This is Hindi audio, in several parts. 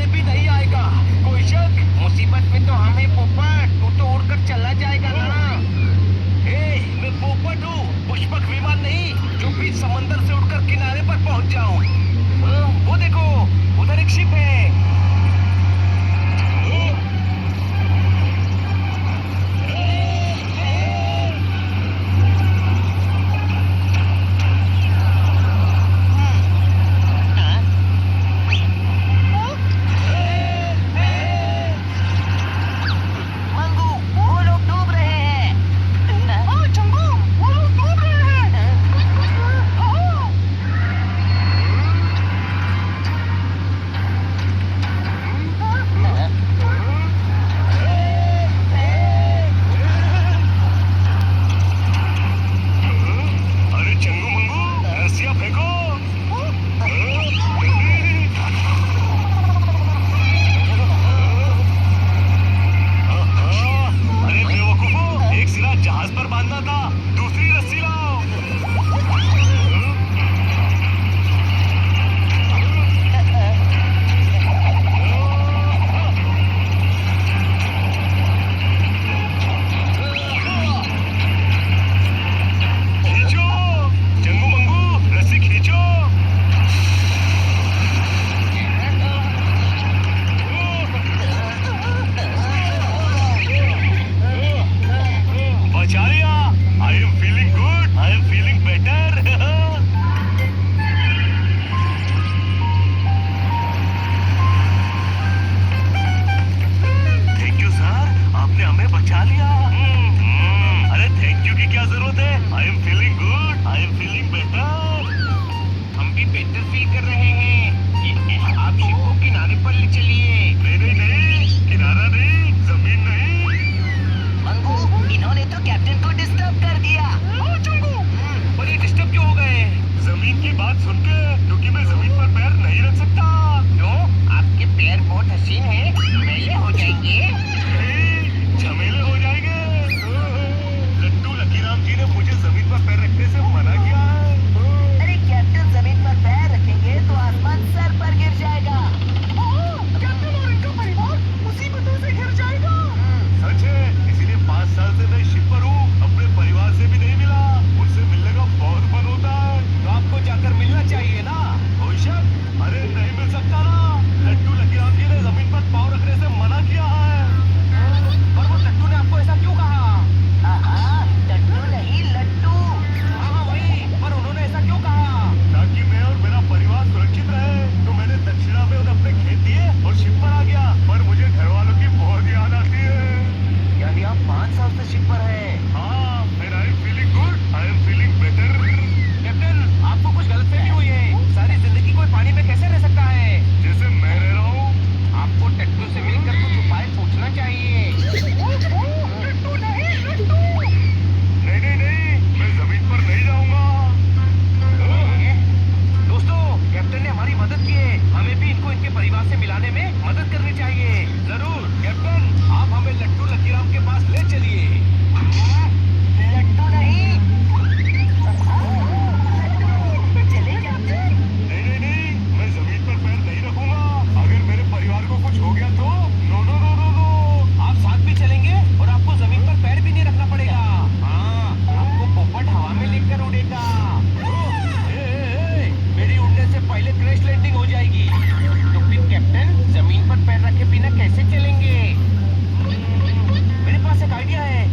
किनारे भी नहीं आएगा। कोई शक? मुसीबत में तो हमें पोपट, तू तो उड़कर चला जाएगा ना। मैं पोपट हूँ, पुष्पक विमान नहीं जो बीच समंदर से उड़कर किनारे पर पहुंच जाऊं। वो देखो, उधर एक शिप है। मंगू, वो लोग डूब रहे हैं। हाँ चंगू, वो लोग डूब रहे हैं। अरे चंगू मंगू, रस्सियाँ फेंको। अरे बेवकूफो, एक सिरा जहाज पर बांधना था, दूसरी रस्सी लाओ। खींचो चंगू मंगू, रस्सी खींचो। बचा लिया। आई am feeling good, I am feeling better. Thank you sir, आपने हमें बचा लिया। अरे थैंक यू की क्या जरूरत है? आई am feeling good, I am feeling better. हम भी बेटर फील कर रहे हैं। आप शिप को किनारे पर ले चलिए। नहीं नहीं नहीं, किनारा नहीं, जमीन नहीं। मंगू, इन्होंने तो कैप्टन को डिस्टर्ब कर दिया। पर ये डिस्टर्ब क्यों हो गए? जमीन की बात सुन के, क्योंकि मैं जमीन पर पैर नहीं रख सकता। क्यों? आपके पैर बहुत हसीन हैं, मैले हो जाएंगे। झमेले हो जाएंगे। लट्टू लकीराम जी ने मुझे जमीन पर पैर रखने से मना किया है। अरे कैप्टन, जमीन पर पैर रखेंगे तो आसमान सर पर गिर जाएगा। कैप्टन और इनका परिवार मुसीबतों से घिर जाएगा। सच है, इसीलिए 5 साल से मैं शिप पर हूँ, अपने परिवार से भी नहीं मिला। उनसे मिलने का बहुत मन होता है। तो आपको जाकर मिलना चाहिए ना। कोई शक? अरे नहीं मिल सकता ना। लट्टू लकीराम जी ने जमीन पर पाँव रखने से मना किया है। पर वो लट्टू ने आपको ऐसा क्यों कहा? लट्टू नहीं, लट्टू। हाँ वही, पर उन्होंने ऐसा क्यों कहा? ताकि मैं और मेरा परिवार सुरक्षित रहे। तो मैंने दक्षिणा में उन्हें अपने खेत दिए और शिप पर आ गया। पर मुझे घर वालों की बहुत याद आती है। यानी आप 5 साल से शिप पर हैं? हाँ, and I am feeling good, I am feeling better। Captain, आपको कुछ गलतफहमी हुई है। सारी जिंदगी कोई पानी में कैसे रह सकता है? जैसे मैं रह रहा हूँ। आपको टट्टू से मिलकर कुछ उपाय पूछना चाहिए। टट्टू नहीं, लट्टू। नहीं नहीं नहीं, मैं जमीन पर नहीं जाऊंगा। दोस्तों, कैप्टन ने हमारी मदद की है, हमें भी इनको इनके परिवार से मिलाने में मदद करनी चाहिए। जरूर कैप्टन, आप हमें लट्टू लकीराम के पास ले चलिए। लट्टू नहीं, चले कैप्टन। नहीं नहीं नहीं, मैं जमीन पर पैर नहीं रखूंगा। अगर मेरे परिवार को कुछ हो गया तो? No no no no no, आप साथ भी चलेंगे और आपको जमीन पर पैर भी नहीं रखना पड़ेगा। हाँ, आपको पोपट हवा में लेकर उड़ेगा। मेरी उड़ने से पहले क्रैश लैंडिंग हो जाएगी। तो फिर कैप्टन, जमीन पर पैर रखे बिना कैसे चलेंगे? मेरे पास एक आइडिया है।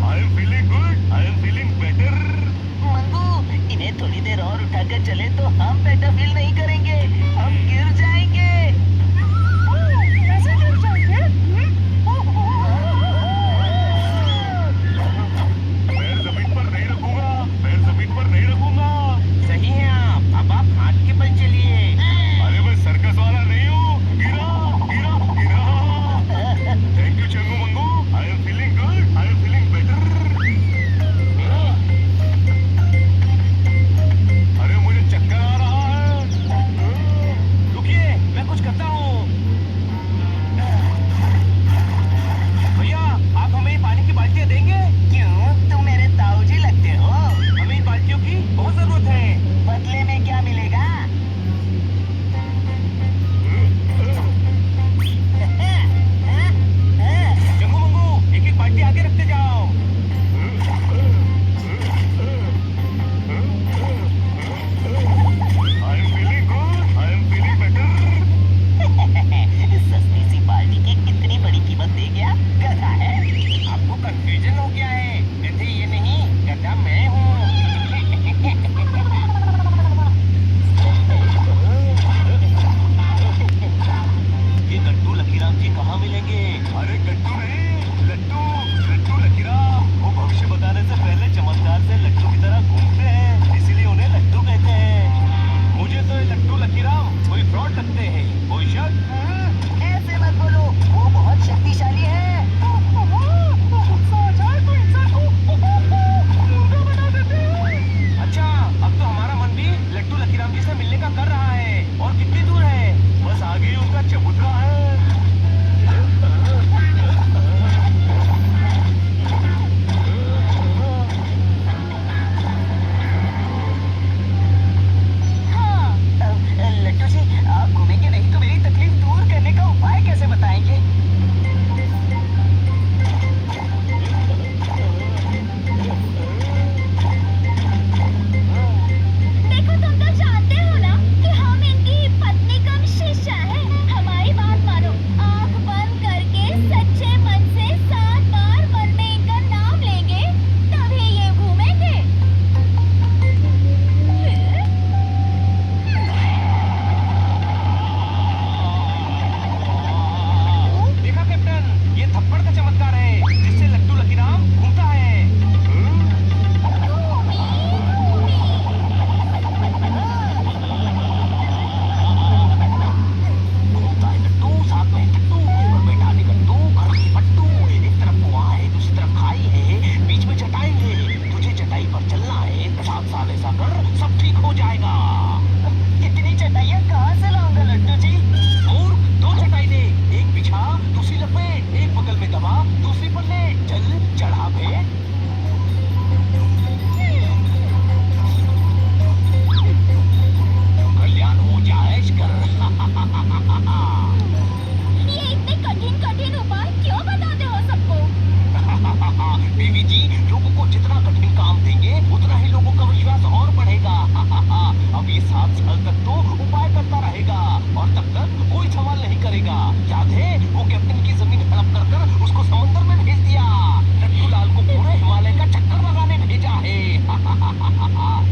I am feeling good, I am feeling better। Mangu, इन्हें थोड़ी देर और उठाकर चले तो हम बेटर फील नहीं करेंगे, हम गिर जाएंगे। कैसे गिर जाएंगे? पैर जमीन पर नहीं रखूंगा, पैर जमीन पर नहीं रखूंगा। सही है आप, अब आप हाथ के बल चलिए। अरे मैं सर्कस वाला नहीं हूँ। गिरा गिरा गिरा। Thank you Changu Mangu, I am feeling good, I am feeling better. Confusion हो गया है। गधे ये नहीं, गधा मैं हूँ। ये गट्टू लकीराम जी कहाँ मिलेंगे? अरे गट्टू नहीं, लट्टू। लट्टू लकीराम वो भविष्य बताने से पहले चमत्कार से लट्टू की तरह घूमते हैं, इसीलिए उन्हें लट्टू कहते हैं। मुझे तो ये लट्टू लकीराम कोई फ्रॉड लगते हैं। कोई शक? ऐसे मत बोलो, वो बहुत शक्तिशाली है। अच्छा, अब तो हमारा मन भी लट्टू लकीराम जी से मिलने का कर रहा है। और कितनी दूर है? बस आगे ही उनका चबूतरा है। हाँ, लट्टू जी, आप घूमेंगे नहीं तो मेरी तकलीफ दूर करने का उपाय कैसे बताएंगे? देखो, तुम तो जानते हो ना कि हम इनकी पत्नी कम शिष्या है। हमारी बात मानो, आंख बंद करके सच्चे मन से 7 बार मन में इनका नाम लेंगे, तभी ये घूमेंगे। देखा कैप्टन, ये थप्पड़ का चमत्कार है जिससे लट्टू लकीराम घूमता है। घूमता है लट्टू, साथ में टट्टू, ऊपर बैठा है गट्टू, खरकी पट्टू। एक तरफ कुआं है, दूसरी तरफ खाई है, बीच में चटाई है। तुझे चटाई पर चलना है, 7 साल ऐसा कर, सब ठीक हो जाएगा। इतनी चटाइयाँ कहाँ से लाऊंगा लट्टू जी? मूर्ख, 2 चटाई ले, एक बिछा, दूसरी लपेट, एक बगल में दबा, दूसरी पर लेट। चल, चढ़ा भेंट। कल्याण हो जाए कर। ये इतने कठिन कठिन उपाय क्यों बताते हो सबको? बीवी जी, लोगों को जितना कठिन काम देंगे उतना ही लोगों का विश्वास और बढ़ेगा। अब ये 7 साल तक तो उपाय करता रहेगा और तब तक कोई सवाल नहीं करेगा। याद है वो कैप्टन की जमीन हड़प कर कर उसको समंदर में भेज दिया। लट्टू लाल को पूरे हिमालय का चक्कर लगाने भेजा है।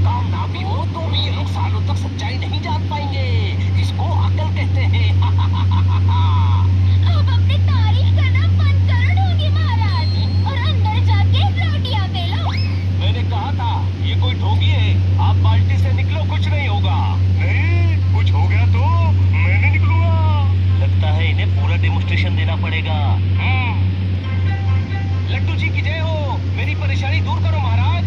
काम ना भी हो तो भी ये लोग सालों तक सच्चाई नहीं जान पाएंगे। इसको अकल कहते हैं। अब अपनी तारीफ करना बंद करो ढोंगी महाराज, और अंदर जाके रोटियां बेलो। मैंने कहा था ये कोई ढोंगी है। आप बाल्टी से निकलो, कुछ नहीं होगा। नहीं, कुछ हो गया तो मैं नहीं निकलूंगा। लगता है इन्हें पूरा डेमोस्ट्रेशन देना पड़ेगा। लट्टू जी की जय हो। मेरी परेशानी दूर करो महाराज।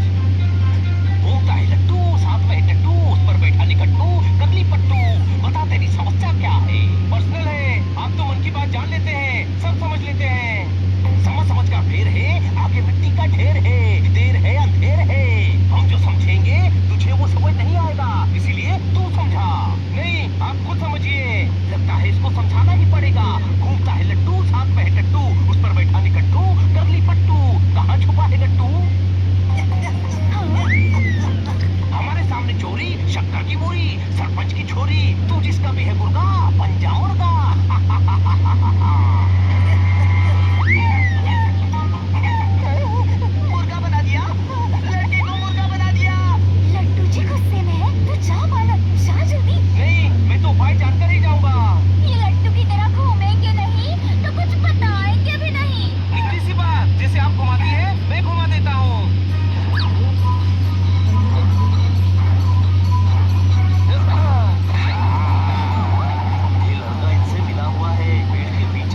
घूमता है लट्टू, साथ में है टट्टू, उस पर बैठा निकट्टू, कतली पट्टू। बता तेरी समस्या क्या है? पर्सनल है, आप तो मन की बात जान लेते हैं, सब समझ लेते हैं। समझ का फेर है, आगे मिट्टी का ढेर है, देर है अंधेर है। हम जो समझेंगे तुझे वो समझ नहीं आएगा, इसीलिए तू समझा। नहीं, आप खुद समझिए। लगता है इसको समझाना ही पड़ेगा। घूमता है लट्टू, साथ में है टट्टू, उस पर बैठा निकट्टू, करली पट्टू। कहाँ छुपा है गट्टू? हमारे सामने चोरी, शक्कर की बोरी, सरपंच की छोरी, तू जिसका भी है मुर्गा, पंजा मुर्गा। मुर्गा बना दिया, लड़के को मुर्गा बना दिया। लट्टू जी गुस्से में है, तो जा बालक, जा जल्दी। नहीं, मैं तो उपाय जानकर ही जाऊंगा। ये लट्टू की तरह घूमेंगे नहीं तो कुछ बताएंगे भी नहीं। निकली सी बात, जैसे आप घुमाती है मैं घुमा देता हूँ। ये लड़का इनसे मिला हुआ है, पेड़ के बीच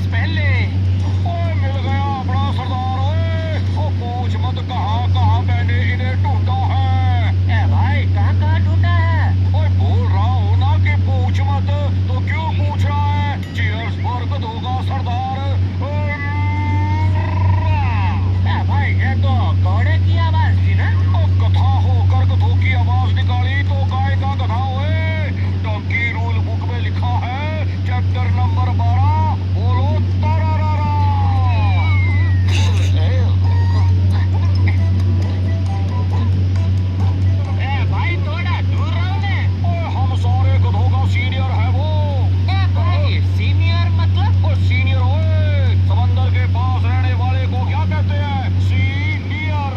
ड्रेस पहन ले। ओए मिल गया अपना सरदार। ओए ओ पूछ मत कहाँ मैंने इन्हें ढूंढा है। ए भाई कहाँ ढूंढा है? ओए बोल रहा हूँ ना कि पूछ मत, तो क्यों पूछ रहा है? चीयर्स बरकत होगा सरदार। ए भाई ये तो घोड़े की आवाज थी ना? ओ कथा होकर कथों की आवाज निकाली तो गाय का गधा हुए। डंकी रूल बुक में लिखा है चैप्टर नंबर 12, बोलो तरारारा। ए भाई थोड़ा दूर रहो ने। ओए हम सारे गधों का सीनियर है वो। ए भाई सीनियर मतलब? ओ सीनियर ओए, समंदर के पास रहने वाले को क्या कहते हैं? सीनियर।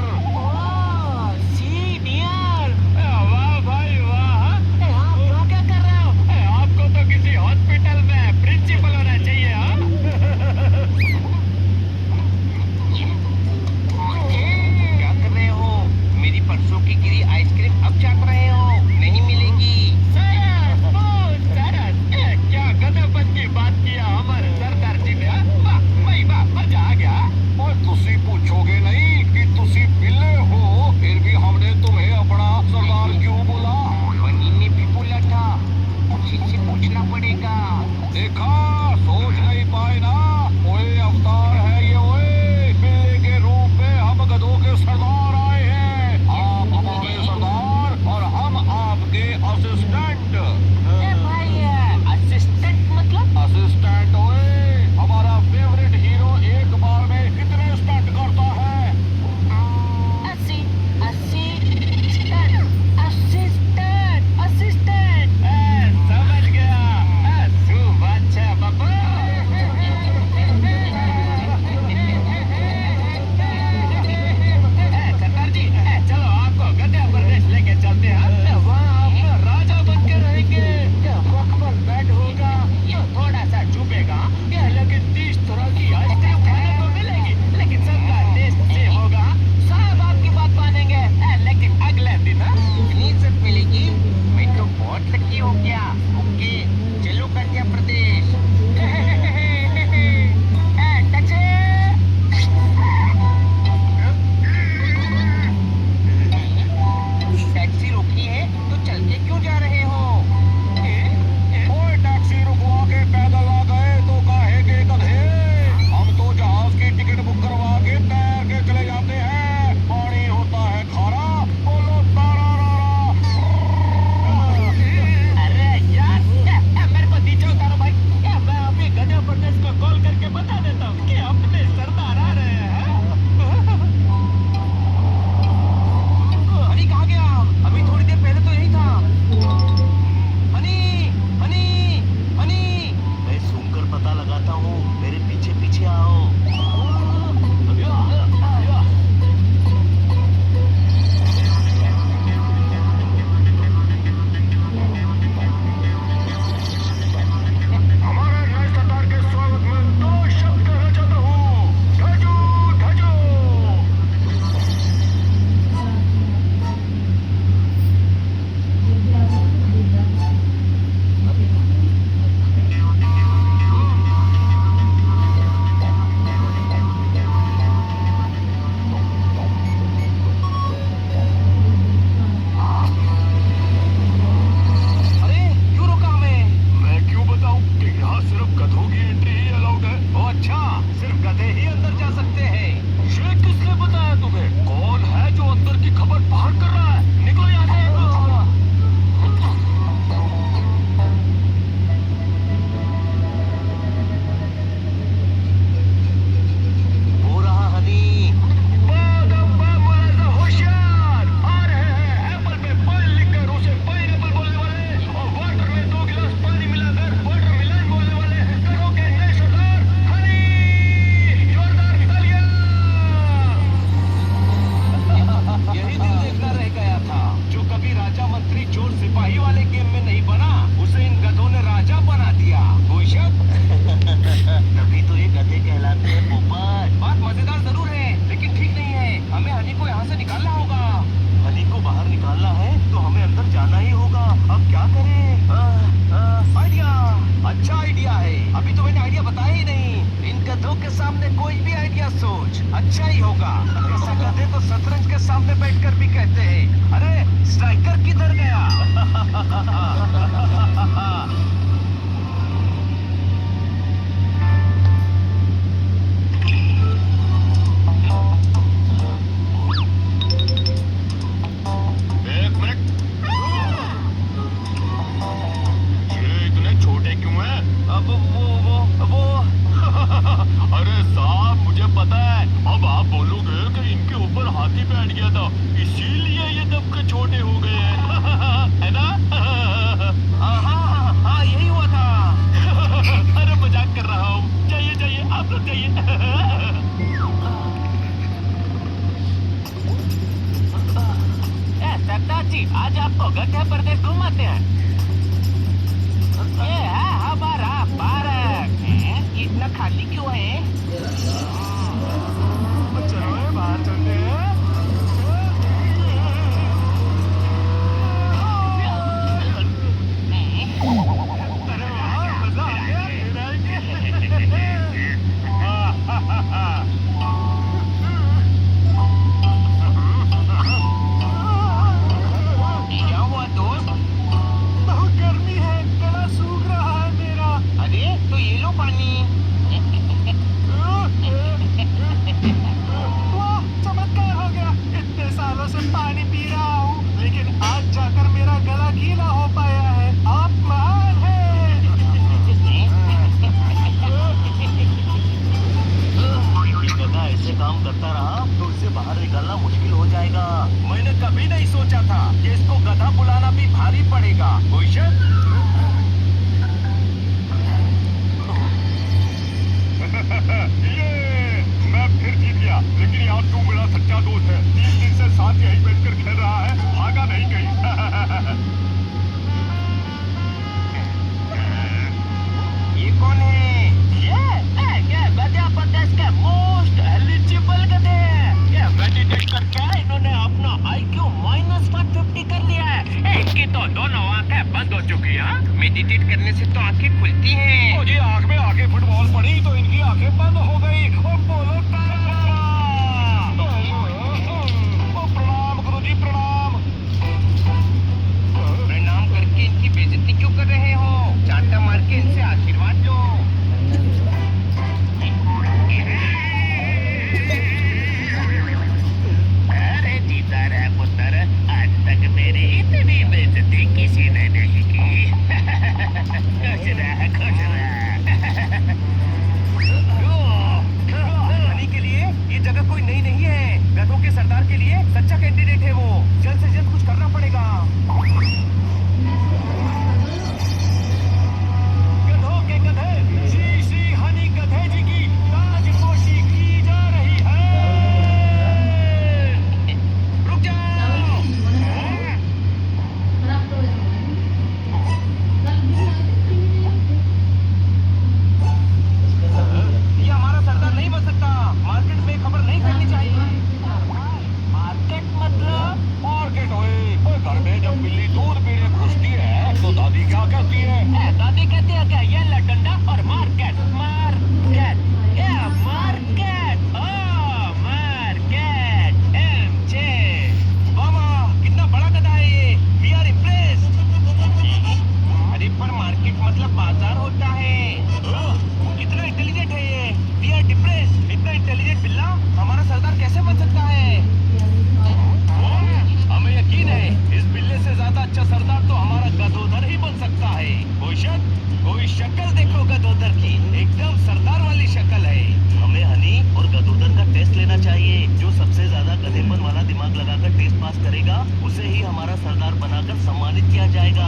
के सामने कोई भी आइडिया सोच, अच्छा ही होगा। ऐसा गधे तो शतरंज के सामने बैठकर भी कहते हैं, अरे स्ट्राइकर किधर गया? एक मिनट, ये इतने छोटे क्यों हैं? अब वो अरे साहब, मुझे पता है। अब आप बोलोगे कि इनके ऊपर हाथी बैठ गया था, इसीलिए ये दब के छोटे हो गए हैं। है ना? हाँ, यही हुआ था। अरे मजाक कर रहा हूँ। जाइए जाइए, आप लोग जाइए। सरदार जी, आज आपको गड्ढे प्रदेश घुमाते हैं। ये है हमारा पार्क। इतना खाली क्यों है? चलो बाहर चलते हैं। अरे वाह, मजा आ गया। क्या हुआ दोस्त? बहुत गर्मी है, गला सूख रहा है मेरा। अरे तो ये लो पानी। वाह, चमत्कार हो गया। इतने सालों से पानी पी रहा हूँ, लेकिन आज जाकर मेरा गला गीला हो पाया है। आप महान हैं। गधा ऐसे काम करता रहा तो इससे बाहर निकलना मुश्किल हो जाएगा। मैंने कभी नहीं सोचा था कि इसको गधा बुलाना भी भारी पड़ेगा। भूषण, ये मैं फिर जीत गया, लेकिन यार तू मेरा सच्चा दोस्त है। 3 दिन से साथ यहीं बैठकर खेल रहा है, भागा नहीं कहीं। ये कौन है? ये गधा प्रदेश के मोस्ट एलिजिबल गधे हैं। ये मेडिटेट करके इन्होंने अपना IQ -150 कर लिया है। इनकी तो दोनों आंखें बंद हो चुकी हैं। मेडिटेट करने से तो आंखें खुलती हैं। मुझे आंख में आगे फुटबॉल पड़ी तो इनकी आंखें बंद हो गई। और बोलो प्रणाम गुरुजी, प्रणाम। प्रणाम करके इनकी बेइज्जती क्यों कर रहे हो? चांटा मार के इनसे आशीर्वाद लो। अरे जीता रहा पुत्र, आज तक मेरी इतनी बेइज्जती किसी ने नहीं की। खुश रह, खुश रह। के लिए ये जगह कोई नई नहीं है। गधों के सरदार के लिए सच्चा कैंडिडेट है वो। जल्द से जल्द कुछ करना पड़ेगा। गधों के गधे, श्री श्री हनी गधे जी की ताजपोशी की जा रही है। रुक जाओ। ये हमारा सरदार नहीं बन सकता। मार्केट में खबर नहीं फैलनी चाहिए। मार्केट मतलब? मार्केट ओए, घर में जब बिल्ली दूध पीने घुसती है तो दादी क्या कहती है? दादी कहती है क्या? ये ला डंडा और मार्केट। मार्केट, ये मार्केट। ओ मार्केट, MJ। वाह, कितना बड़ा गधा है ये। We are impressed। अरे पर मार्केट मतलब बाजार होता है। कितना इंटेलिजेंट है ये। We are depressed। इतना इंटेलिजेंट बिल्ला हमारा सरदार कैसे बन सकता है? हमें यकीन है इस बिल्ले से ज्यादा अच्छा सरदार तो हमारा गधोदर ही बन सकता है। कोई शक्ल देखो गधोदर की, एकदम सरदार वाली शक्ल है। हमें हनी और गधोदर का टेस्ट लेना चाहिए। जो सबसे ज्यादा गधेपन वाला दिमाग लगाकर टेस्ट पास करेगा उसे ही हमारा सरदार बनाकर सम्मानित किया जाएगा।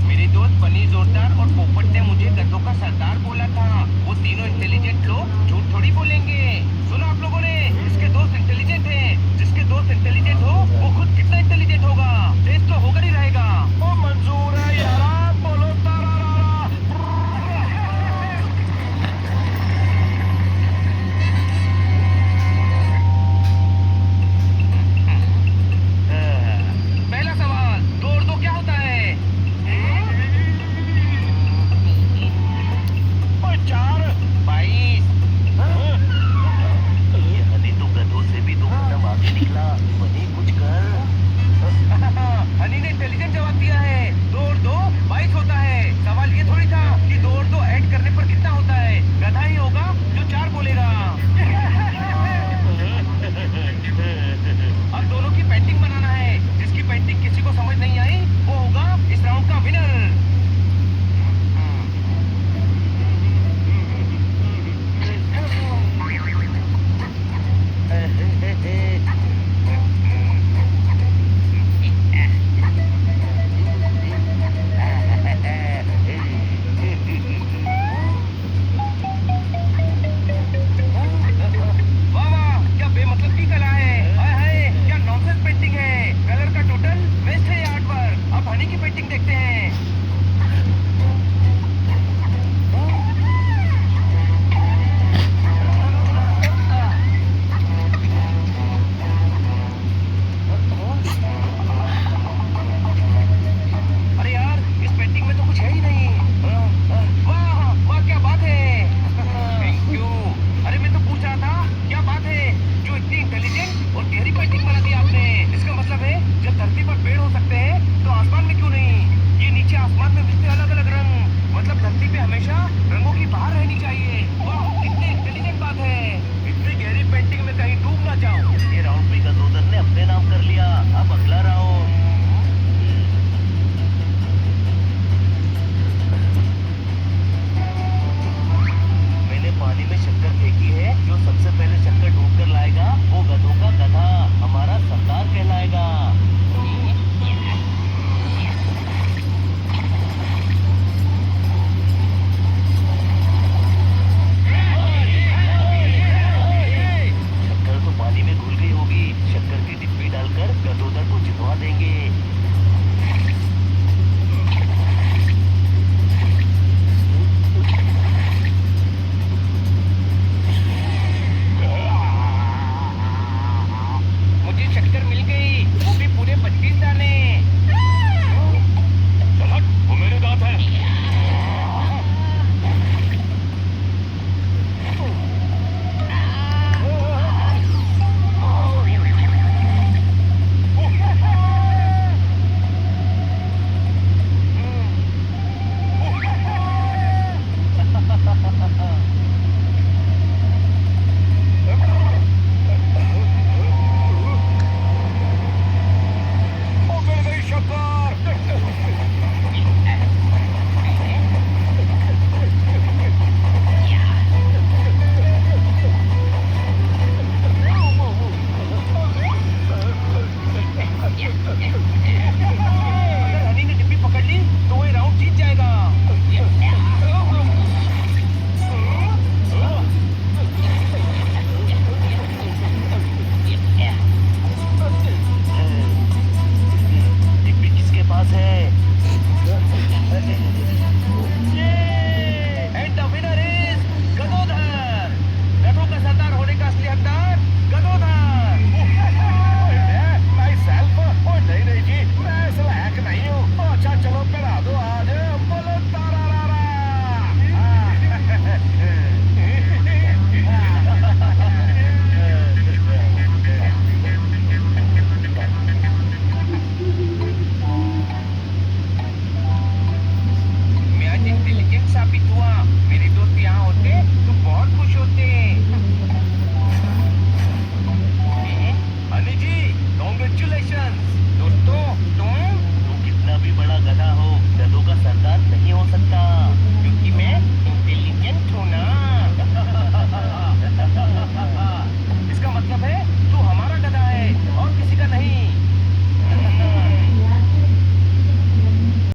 मेरे दोस्त बनी जोरदार और पोपट ने मुझे गधों का सरदार बोला था। वो तीनों इंटेलिजेंट लोग झूठ थोड़ी बोलेंगे। सुना आप लोगों ने? इसके दोस्त इंटेलिजेंट हैं। जिसके दोस्त इंटेलिजेंट हो वो खुद कितना इंटेलिजेंट होगा। टेस्ट तो होकर ही रहेगा। ओ मंजूर है यारा, बोलो पहला सवाल, 2 और 2 क्या होता है? हमेशा रंगों की बाहर रहनी चाहिए। वाह, कितनी इंटेलिजेंट बात है। इतनी गहरी पेंटिंग में कहीं डूब ना जाऊं। ये राउंड भी गजोदर ने अपने नाम कर लिया। अब अगला राउंड